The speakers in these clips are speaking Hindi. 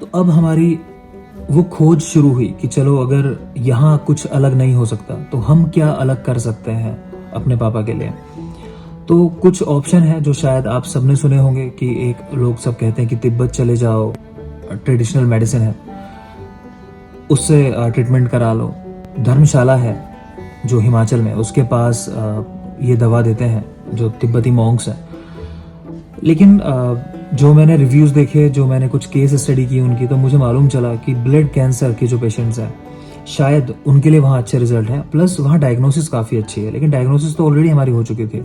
तो अब हमारी वो खोज शुरू हुई कि चलो अगर यहाँ कुछ अलग नहीं हो सकता तो हम क्या अलग कर सकते हैं अपने पापा के लिए। तो कुछ ऑप्शन है जो शायद आप सबने सुने होंगे कि एक लोग सब कहते हैं कि तिब्बत चले जाओ, ट्रेडिशनल मेडिसिन है, उससे ट्रीटमेंट करा लो। धर्मशाला है जो हिमाचल में, उसके पास ये दवा देते हैं जो तिब्बती मॉन्क्स हैं। लेकिन जो मैंने रिव्यूज़ देखे, जो मैंने कुछ केस स्टडी की उनकी, तो मुझे मालूम चला कि ब्लड कैंसर के जो पेशेंट्स हैं शायद उनके लिए वहाँ अच्छे रिजल्ट हैं, प्लस वहाँ डायग्नोसिस काफ़ी अच्छी है। लेकिन डायग्नोसिस तो ऑलरेडी हमारी हो चुकी थी।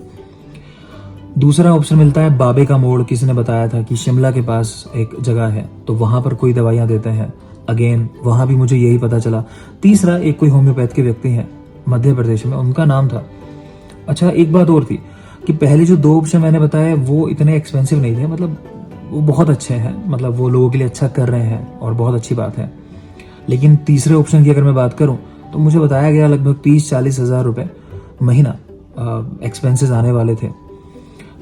दूसरा ऑप्शन मिलता है बाबे का मोड़, किसी ने बताया था कि शिमला के पास एक जगह है तो वहाँ पर कोई दवाइयाँ देते हैं, अगेन वहाँ भी मुझे यही पता चला। तीसरा एक कोई होम्योपैथ के व्यक्ति हैं मध्य प्रदेश में, उनका नाम था। अच्छा, एक बात और थी कि पहले जो 2 ऑप्शन मैंने बताए वो इतने एक्सपेंसिव नहीं थे, मतलब वो बहुत अच्छे हैं, मतलब वो लोगों के लिए अच्छा कर रहे हैं और बहुत अच्छी बात है। लेकिन तीसरे ऑप्शन की अगर मैं बात करूं तो मुझे बताया गया लगभग 30-40 हज़ार रुपये महीना एक्सपेंसेस आने वाले थे।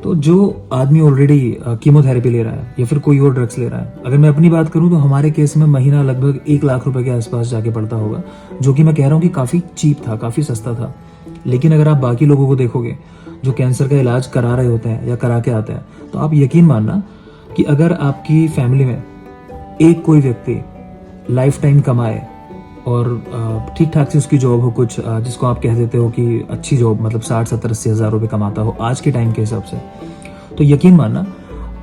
तो जो आदमी ऑलरेडी कीमोथेरेपी ले रहा है या फिर कोई और ड्रग्स ले रहा है, अगर मैं अपनी बात करूं तो हमारे केस में महीना लगभग 1 लाख रुपए के आसपास जाके पड़ता होगा, जो कि मैं कह रहा हूं कि काफ़ी चीप था, काफ़ी सस्ता था। लेकिन अगर आप बाकी लोगों को देखोगे जो कैंसर का इलाज करा रहे होते हैं या करा के आते हैं, तो आप यकीन मानना कि अगर आपकी फैमिली में एक कोई व्यक्ति लाइफ टाइम कमाए और ठीक ठाक से उसकी जॉब हो, कुछ जिसको आप कह देते हो कि अच्छी जॉब, मतलब 60-70-80 हज़ार रुपये कमाता हो आज के टाइम के हिसाब से, तो यकीन मानना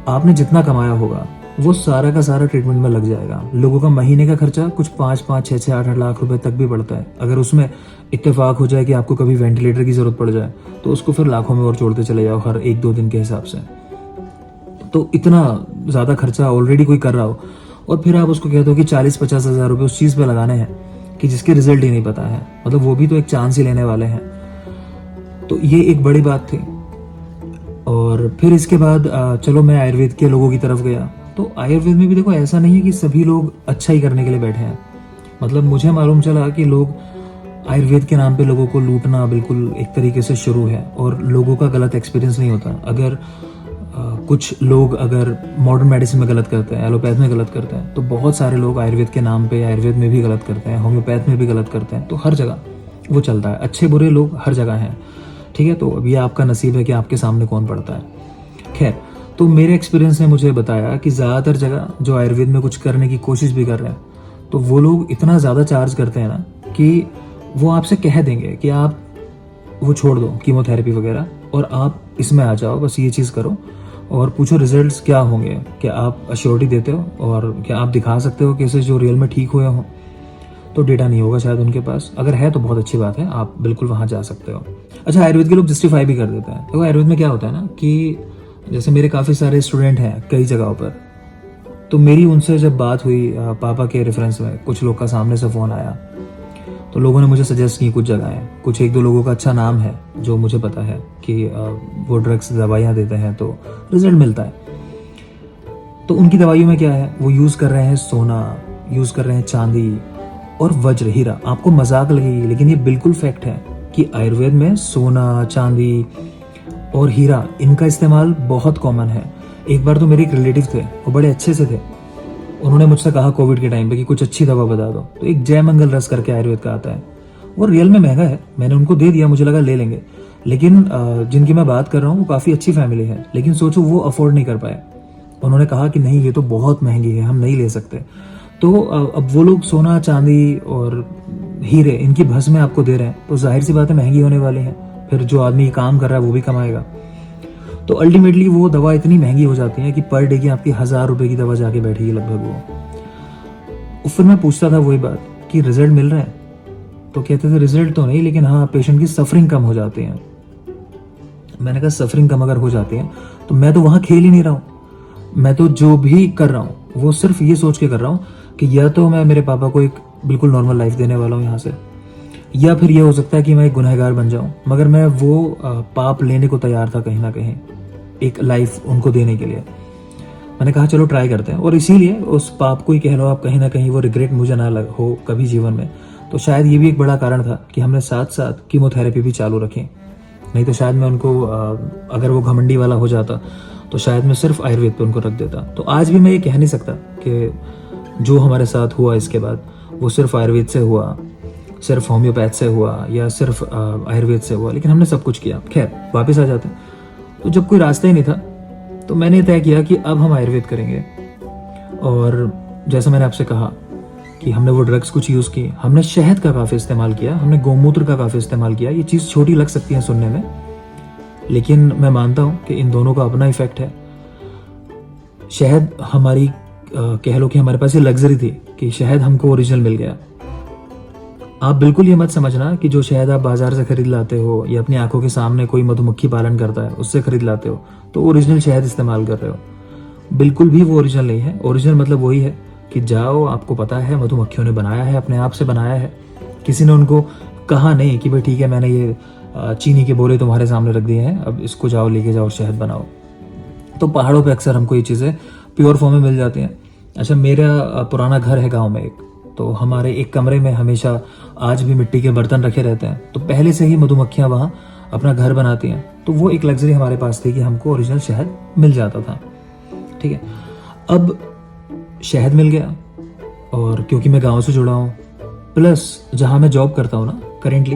आपने जितना कमाया होगा वो सारा का सारा ट्रीटमेंट में लग जाएगा। लोगों का महीने का खर्चा कुछ 5-5, 6-6, 8-8 लाख रुपए तक भी पड़ता है। अगर उसमें इत्तेफाक हो जाए कि आपको कभी वेंटिलेटर की जरूरत पड़ जाए तो उसको फिर लाखों में और जोड़ते चले जाओ हर 1-2 दिन के हिसाब से। तो इतना ज़्यादा खर्चा ऑलरेडी कोई कर रहा हो और फिर आप उसको कहते हो कि 40-50 हज़ार रुपये उस चीज़ पे लगाने हैं कि जिसके रिजल्ट ही नहीं पता है, मतलब वो भी तो एक चांस ही लेने वाले हैं। तो ये एक बड़ी बात थी। और फिर इसके बाद चलो मैं आयुर्वेद के लोगों की तरफ गया। तो आयुर्वेद में भी देखो ऐसा नहीं है कि सभी लोग अच्छा ही करने के लिए बैठे हैं। मतलब मुझे मालूम चला कि लोग आयुर्वेद के नाम पे लोगों को लूटना बिल्कुल एक तरीके से शुरू है और लोगों का गलत एक्सपीरियंस नहीं होता। अगर कुछ लोग अगर मॉडर्न मेडिसिन में गलत करते हैं, एलोपैथ में गलत करते हैं, तो बहुत सारे लोग आयुर्वेद के नाम पे आयुर्वेद में भी गलत करते हैं, होम्योपैथ में भी गलत करते हैं। तो हर जगह वो चलता है, अच्छे बुरे लोग हर जगह हैं, ठीक है। तो अब ये आपका नसीब है कि आपके सामने कौन पड़ता है। खैर, तो मेरे एक्सपीरियंस ने मुझे बताया कि ज़्यादातर जगह जो आयुर्वेद में कुछ करने की कोशिश भी कर रहे हैं, तो वो लोग इतना ज़्यादा चार्ज करते हैं ना कि वो आपसे कह देंगे कि आप वो छोड़ दो कीमोथेरेपी वगैरह और आप इसमें आ जाओ, बस ये चीज़ करो और पूछो रिजल्ट्स क्या होंगे, क्या आप अश्योरिटी देते हो और क्या आप दिखा सकते हो केसेस जो रियल में ठीक हुए हों। तो डेटा नहीं होगा शायद उनके पास, अगर है तो बहुत अच्छी बात है, आप बिल्कुल वहाँ जा सकते हो। अच्छा, आयुर्वेद के लोग जस्टिफाई भी कर देते हैं। तो आयुर्वेद में क्या होता है ना कि जैसे मेरे काफ़ी सारे स्टूडेंट हैं कई जगहों पर, तो मेरी उनसे जब बात हुई पापा के रेफरेंस में, कुछ लोग का सामने से फ़ोन आया तो लोगों ने मुझे सजेस्ट की कुछ जगहें, कुछ 1-2 लोगों का अच्छा नाम है जो मुझे पता है कि वो ड्रग्स दवाइयाँ देते हैं तो रिजल्ट मिलता है। तो उनकी दवाइयों में क्या है, वो यूज़ कर रहे हैं सोना, यूज़ कर रहे हैं चांदी और वज्र, हीरा। आपको मजाक लगेगी लेकिन ये बिल्कुल फैक्ट है कि आयुर्वेद में सोना, चांदी और हीरा, इनका इस्तेमाल बहुत कॉमन है। एक बार तो मेरे एक रिलेटिव थे, वो बड़े अच्छे से थे, उन्होंने मुझसे कहा कोविड के टाइम पे कि कुछ अच्छी दवा बता दो। तो एक जय मंगल रस करके आयुर्वेद का आता है, वो रियल में महंगा है, मैंने उनको दे दिया, मुझे लगा ले लेंगे। लेकिन जिनकी मैं बात कर रहा हूँ वो काफ़ी अच्छी फैमिली है, लेकिन सोचो वो अफोर्ड नहीं कर पाए। उन्होंने कहा कि नहीं ये तो बहुत महंगी है, हम नहीं ले सकते। तो अब वो लोग सोना, चांदी और हीरे, इनकी भस्में आपको दे रहे हैं, तो जाहिर सी बात है महंगी होने वाली है। फिर जो आदमी काम कर रहा है वो भी कमाएगा। तो अल्टीमेटली वो दवा इतनी महंगी हो जाती है कि पर डे की आपकी 1000 रुपए की दवा जाके बैठेगी लगभग वो। फिर मैं पूछता था वही बात कि रिजल्ट मिल रहे हैं, तो कहते थे रिजल्ट तो नहीं, लेकिन हाँ पेशेंट की सफरिंग कम हो जाती है। मैंने कहा सफरिंग कम अगर हो जाती है तो मैं तो वहां खेल ही नहीं रहा हूँ, मैं तो जो भी कर रहा हूँ वो सिर्फ ये सोच के कर रहा हूँ कि या तो मैं मेरे पापा को एक बिल्कुल नॉर्मल लाइफ देने वाला हूँ यहाँ से, या फिर ये हो सकता है कि मैं एक गुनहगार बन जाऊं। मगर मैं वो पाप लेने को तैयार था कहीं ना कहीं, एक लाइफ उनको देने के लिए। मैंने कहा चलो ट्राई करते हैं, और इसीलिए उस पाप को ही कह लो आप, कहीं ना कहीं वो रिग्रेट मुझे ना हो कभी जीवन में। तो शायद ये भी एक बड़ा कारण था कि हमने साथ साथ कीमोथेरेपी भी चालू रखी, नहीं तो शायद मैं उनको अगर वो घमंडी वाला हो जाता तो शायद मैं सिर्फ आयुर्वेद पे उनको रख देता। तो आज भी मैं ये कह नहीं सकता कि जो हमारे साथ हुआ इसके बाद वो सिर्फ आयुर्वेद से हुआ, सिर्फ होम्योपैथ से हुआ या सिर्फ आयुर्वेद से हुआ, लेकिन हमने सब कुछ किया। खैर वापस आ जाते हैं। तो जब कोई रास्ता ही नहीं था तो मैंने तय किया कि अब हम आयुर्वेद करेंगे। और जैसा मैंने आपसे कहा कि हमने वो ड्रग्स कुछ यूज़ की, हमने शहद का काफ़ी इस्तेमाल किया, हमने गौमूत्र का काफ़ी इस्तेमाल किया। ये चीज़ छोटी लग सकती है सुनने में, लेकिन मैं मानता हूँ कि इन दोनों का अपना इफेक्ट है। शहद हमारी कह लो कि हमारे पास ये लग्जरी थी कि शहद हमको ओरिजिनल मिल गया। आप बिल्कुल ये मत समझना कि जो शहद आप बाजार से खरीद लाते हो या अपनी आंखों के सामने कोई मधुमक्खी पालन करता है उससे खरीद लाते हो तो ओरिजिनल शहद इस्तेमाल कर रहे हो। बिल्कुल भी वो ओरिजिनल नहीं है। ओरिजिनल मतलब वही है कि जाओ, आपको पता है मधुमक्खियों ने बनाया है, अपने आप से बनाया है, किसी ने उनको कहा नहीं कि भाई ठीक है मैंने ये चीनी के बोरे तुम्हारे सामने रख दिए हैं, अब इसको जाओ लेके जाओ शहद बनाओ। तो पहाड़ों पे अक्सर हमको ये चीज़ें प्योर फॉर्म में मिल जाती हैं। अच्छा, मेरा पुराना घर है गांव में एक, तो हमारे एक कमरे में हमेशा आज भी मिट्टी के बर्तन रखे रहते हैं। तो पहले से ही मधुमक्खियाँ वहाँ अपना घर बनाती हैं। तो वो एक लग्जरी हमारे पास थी कि हमको ओरिजिनल शहद मिल जाता था। ठीक है, अब शहद मिल गया और क्योंकि मैं गांव से जुड़ा हूँ, प्लस जहाँ मैं जॉब करता हूँ ना करेंटली,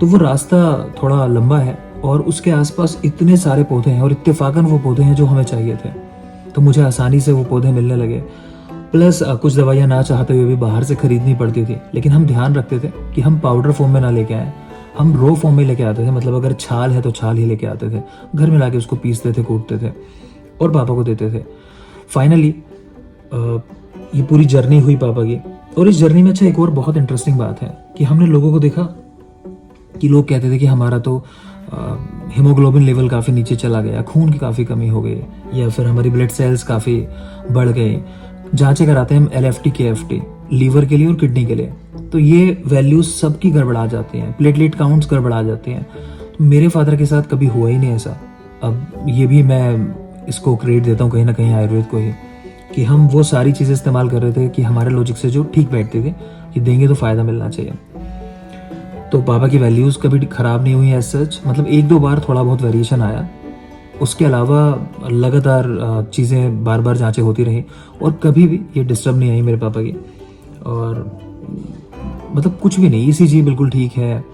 तो वो रास्ता थोड़ा लंबा है और उसके आसपास इतने सारे पौधे हैं और इत्तेफाकन वो पौधे हैं जो हमें चाहिए थे। तो मुझे आसानी से वो पौधे मिलने लगे। प्लस कुछ दवाइयाँ ना चाहते हुए भी बाहर से खरीदनी पड़ती थी, लेकिन हम ध्यान रखते थे कि हम पाउडर फॉर्म में ना लेके आए, हम रो फॉर्म में लेके आते थे। मतलब अगर छाल है तो छाल ही लेके आते थे, घर में लाके उसको पीसते थे, कूटते थे और पापा को देते थे। फाइनली ये पूरी जर्नी हुई पापा की। और इस जर्नी में अच्छा एक और बहुत इंटरेस्टिंग बात है कि हमने लोगों को देखा कि लोग कहते थे कि हमारा तो हीमोग्लोबिन लेवल काफ़ी नीचे चला गया, खून की काफ़ी कमी हो गई, या फिर हमारी ब्लड सेल्स काफ़ी बढ़ गई। जांचें कराते हैं हम LFT KFT लीवर के लिए और किडनी के लिए, तो ये वैल्यूज सबकी गड़बड़ा जाती हैं, प्लेटलेट काउंट्स गड़बड़ा जाते हैं। तो मेरे फादर के साथ कभी हुआ ही नहीं ऐसा। अब ये भी मैं इसको क्रेडिट देता हूँ कहीं ना कहीं आयुर्वेद को ही, कि हम वो सारी चीज़ें इस्तेमाल कर रहे थे कि हमारे लॉजिक से जो ठीक बैठते थे कि देंगे तो फ़ायदा मिलना चाहिए। तो पापा की वैल्यूज़ कभी ख़राब नहीं हुई एज सच। मतलब एक दो बार थोड़ा बहुत वेरिएशन आया, उसके अलावा लगातार चीज़ें बार बार जांचें होती रही और कभी भी ये डिस्टर्ब नहीं आई मेरे पापा की। और मतलब कुछ भी नहीं, ECG बिल्कुल ठीक है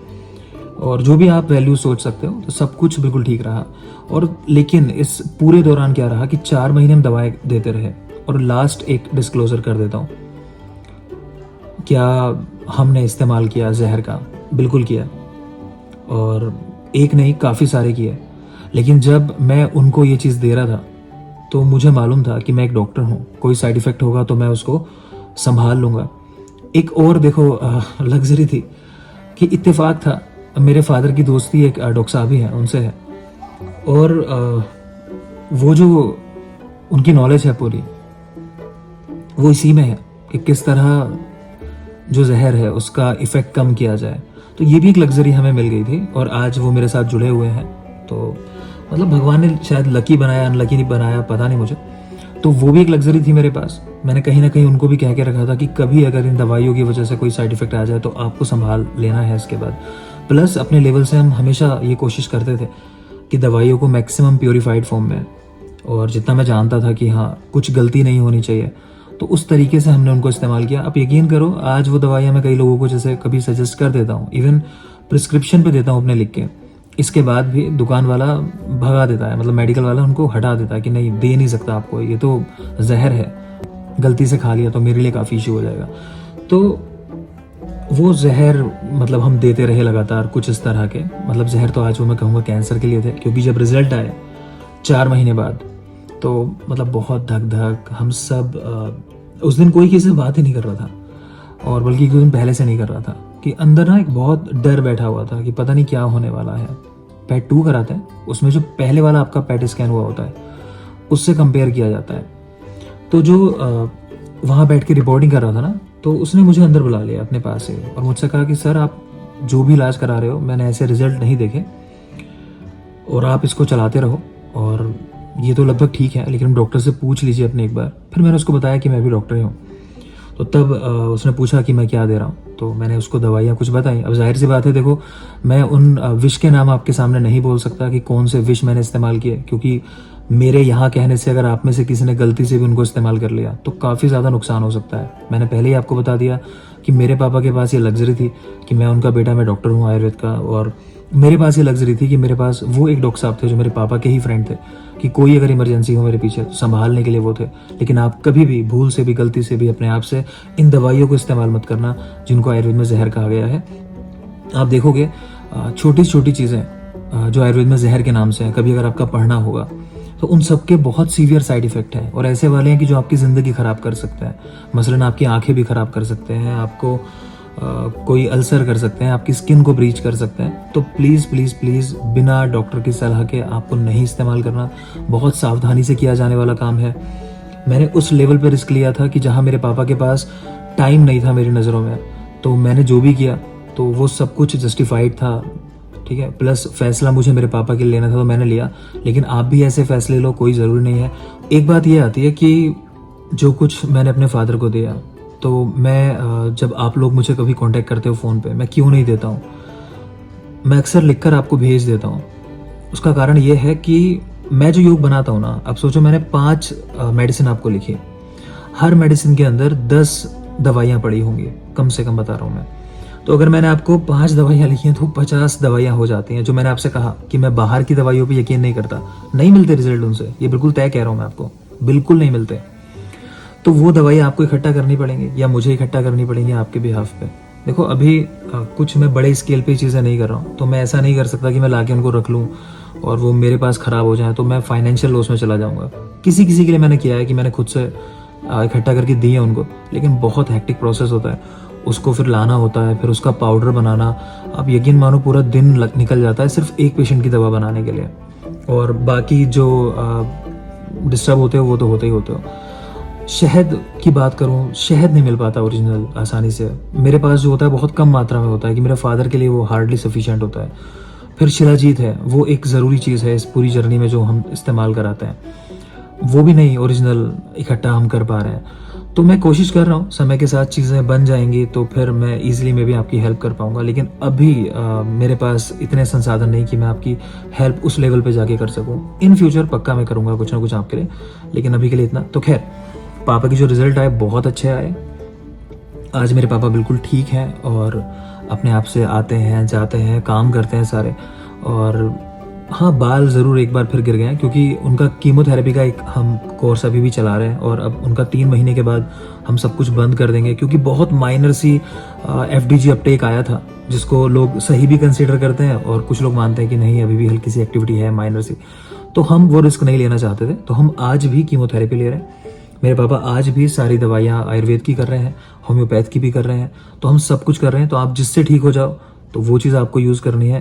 और जो भी आप वैल्यू सोच सकते हो तो सब कुछ बिल्कुल ठीक रहा। और लेकिन इस पूरे दौरान क्या रहा कि 4 महीने हम दवाएं देते रहे। और लास्ट एक डिस्क्लोजर कर देता हूँ, क्या हमने इस्तेमाल किया जहर का? बिल्कुल किया, और एक नहीं काफ़ी सारे किए। लेकिन जब मैं उनको ये चीज़ दे रहा था तो मुझे मालूम था कि मैं एक डॉक्टर हूँ, कोई साइड इफ़ेक्ट होगा तो मैं उसको संभाल लूँगा। एक और देखो लग्जरी थी कि इत्तेफाक था, मेरे फादर की दोस्ती एक डॉक्टर साहब ही हैं, उनसे है, और वो जो उनकी नॉलेज है पूरी वो इसी में है कि किस तरह जो जहर है उसका इफ़ेक्ट कम किया जाए। तो ये भी एक लग्जरी हमें मिल गई थी और आज वो मेरे साथ जुड़े हुए हैं। तो मतलब भगवान ने शायद लकी बनाया, अनलकी नहीं बनाया, पता नहीं मुझे। तो वो भी एक लग्जरी थी मेरे पास। मैंने कहीं ना कहीं उनको भी कह के रखा था कि कभी अगर इन दवाइयों की वजह से कोई साइड इफेक्ट आ जाए तो आपको संभाल लेना है इसके बाद। प्लस अपने लेवल से हम हमेशा ये कोशिश करते थे कि दवाइयों को मैक्सिमम प्योरीफाइड फॉर्म में, और जितना मैं जानता था कि हाँ कुछ गलती नहीं होनी चाहिए तो उस तरीके से हमने उनको इस्तेमाल किया। आप यकीन करो, आज वो दवाइयाँ मैं कई लोगों को जैसे कभी सजेस्ट कर देता हूँ, इवन प्रिस्क्रिप्शन पे देता हूँ अपने लिख के, इसके बाद भी दुकान वाला भगा देता है, मतलब मेडिकल वाला उनको हटा देता है कि नहीं दे नहीं सकता आपको, ये तो जहर है, गलती से खा लिया तो मेरे लिए काफ़ी इशू हो जाएगा। तो वो जहर मतलब हम देते रहे लगातार कुछ इस तरह के, मतलब जहर तो आज वो मैं कहूँगा कैंसर के लिए थे, क्योंकि जब रिजल्ट आए 4 महीने बाद तो मतलब बहुत धक धक, हम सब उस दिन कोई किसी से बात ही नहीं कर रहा था, और बल्कि कुछ दिन पहले से नहीं कर रहा था, कि अंदर ना एक बहुत डर बैठा हुआ था कि पता नहीं क्या होने वाला है। PET 2 कराते हैं, उसमें जो पहले वाला आपका PET स्कैन हुआ होता है उससे कंपेयर किया जाता है। तो जो वहाँ बैठ के रिपोर्टिंग कर रहा था ना, तो उसने मुझे अंदर बुला लिया अपने पास से और मुझसे कहा कि सर आप जो भी इलाज करा रहे हो, मैंने ऐसे रिजल्ट नहीं देखे और आप इसको चलाते रहो, और ये तो लगभग ठीक है लेकिन डॉक्टर से पूछ लीजिए अपने एक बार। फिर मैंने उसको बताया कि मैं भी डॉक्टर ही हूँ। तो तब उसने पूछा कि मैं क्या दे रहा हूँ, तो मैंने उसको दवाइयाँ कुछ बताई। अब जाहिर सी बात है, देखो मैं उन विष के नाम आपके सामने नहीं बोल सकता कि कौन से विष मैंने इस्तेमाल किए, क्योंकि मेरे यहाँ कहने से अगर आप में से किसी ने गलती से भी उनको इस्तेमाल कर लिया तो काफ़ी ज़्यादा नुकसान हो सकता है। मैंने पहले ही आपको बता दिया कि मेरे पापा के पास ये लग्जरी थी कि मैं उनका बेटा, मैं डॉक्टर हूँ आयुर्वेद का, और मेरे पास ये लग्जरी थी कि मेरे पास वो एक डॉक्टर साहब थे जो मेरे पापा के ही फ्रेंड थे, कि कोई अगर इमरजेंसी हो मेरे पीछे तो संभालने के लिए वो थे। लेकिन आप कभी भी भूल से भी, गलती से भी अपने आप से इन दवाइयों को इस्तेमाल मत करना जिनको आयुर्वेद में जहर कहा गया है। आप देखोगे छोटी छोटी चीज़ें जो आयुर्वेद में जहर के नाम से हैं, कभी अगर आपका पढ़ना होगा तो उन सब के बहुत सीवियर साइड इफेक्ट हैं, और ऐसे वाले हैं कि जो आपकी ज़िंदगी ख़राब कर सकते हैं। मसलन आपकी आंखें भी ख़राब कर सकते हैं, आपको कोई अल्सर कर सकते हैं, आपकी स्किन को ब्रीच कर सकते हैं। तो प्लीज़ प्लीज़ प्लीज़ बिना डॉक्टर की सलाह के आपको नहीं इस्तेमाल करना। बहुत सावधानी से किया जाने वाला काम है। मैंने उस लेवल पर रिस्क लिया था कि जहाँ मेरे पापा के पास टाइम नहीं था मेरी नज़रों में, तो मैंने जो भी किया तो वो सब कुछ जस्टिफाइड था, ठीक है। प्लस फैसला मुझे मेरे पापा के लिए लेना था तो मैंने लिया। लेकिन आप भी ऐसे फैसले लो, कोई ज़रूरी नहीं है। एक बात ये आती है कि जो कुछ मैंने अपने फादर को दिया, तो मैं जब आप लोग मुझे कभी कांटेक्ट करते हो फ़ोन पे, मैं क्यों नहीं देता हूँ, मैं अक्सर लिखकर आपको भेज देता हूँ। उसका कारण ये है कि मैं जो योग बनाता हूँ ना, अब सोचो मैंने 5 मेडिसिन आपको लिखी, हर मेडिसिन के अंदर 10 दवाइयाँ पड़ी होंगी, कम से कम बता रहा हूँ मैं। तो अगर मैंने आपको 5 दवाइयाँ लिखी हैं तो 50 दवाइयाँ हो जाती हैं। जो मैंने आपसे कहा कि मैं बाहर की दवाइयों पे यकीन नहीं करता, नहीं मिलते रिजल्ट उनसे, ये बिल्कुल तय कह रहा हूँ मैं आपको, बिल्कुल नहीं मिलते। तो वो दवाई आपको इकट्ठा करनी पड़ेंगी या मुझे इकट्ठा करनी पड़ेंगी आपके बिहाफ पे। देखो अभी कुछ मैं बड़े स्केल पे चीज़ें नहीं कर रहा हूँ, तो मैं ऐसा नहीं कर सकता कि मैं लाके उनको रख लूँ और वो मेरे पास ख़राब हो जाए, तो मैं फाइनेंशियल लॉस में चला जाऊँगा। किसी किसी के लिए मैंने किया है कि मैंने खुद से इकट्ठा करके दी है उनको, लेकिन बहुत हेक्टिक प्रोसेस होता है। उसको फिर लाना होता है, फिर उसका पाउडर बनाना, आप यकीन मानो पूरा दिन निकल जाता है सिर्फ एक पेशेंट की दवा बनाने के लिए, और बाकी जो डिस्टर्ब होते हो वो तो होते ही होते हो। शहद की बात करूं, शहद नहीं मिल पाता ओरिजिनल आसानी से। मेरे पास जो होता है बहुत कम मात्रा में होता है कि मेरे फादर के लिए वो हार्डली सफिशिएंट होता है। फिर शिलाजीत है, वो एक ज़रूरी चीज़ है इस पूरी जर्नी में जो हम इस्तेमाल कराते हैं, वो भी नहीं ओरिजिनल इकट्ठा हम कर पा रहे हैं। तो मैं कोशिश कर रहा हूँ, समय के साथ चीज़ें बन जाएंगी तो फिर मैं ईजिली में भी आपकी हेल्प कर पाऊँगा। लेकिन अभी मेरे पास इतने संसाधन नहीं कि मैं आपकी हेल्प उस लेवल पे जाके कर सकूँ। इन फ्यूचर पक्का मैं करूँगा कुछ ना कुछ आपके लिए, लेकिन अभी के लिए इतना। तो खैर, पापा की जो रिजल्ट आए बहुत अच्छे आए। आज मेरे पापा बिल्कुल ठीक हैं और अपने आप से आते हैं, जाते हैं, काम करते हैं सारे। और हाँ, बाल ज़रूर एक बार फिर गिर गए हैं, क्योंकि उनका कीमोथेरेपी का एक हम कोर्स अभी भी चला रहे हैं, और अब उनका 3 महीने के बाद हम सब कुछ बंद कर देंगे, क्योंकि बहुत माइनर सी FDG अपटेक आया था, जिसको लोग सही भी कंसीडर करते हैं और कुछ लोग मानते हैं कि नहीं अभी भी हल्की सी एक्टिविटी है, माइनर सी। तो हम वो रिस्क नहीं लेना चाहते थे, तो हम आज भी कीमोथेरेपी ले रहे हैं। मेरे पापा आज भी सारी दवाइयाँ आयुर्वेद की कर रहे हैं, होम्योपैथ की भी कर रहे हैं, तो हम सब कुछ कर रहे हैं। तो आप जिससे ठीक हो जाओ तो वो चीज़ आपको यूज़ करनी है।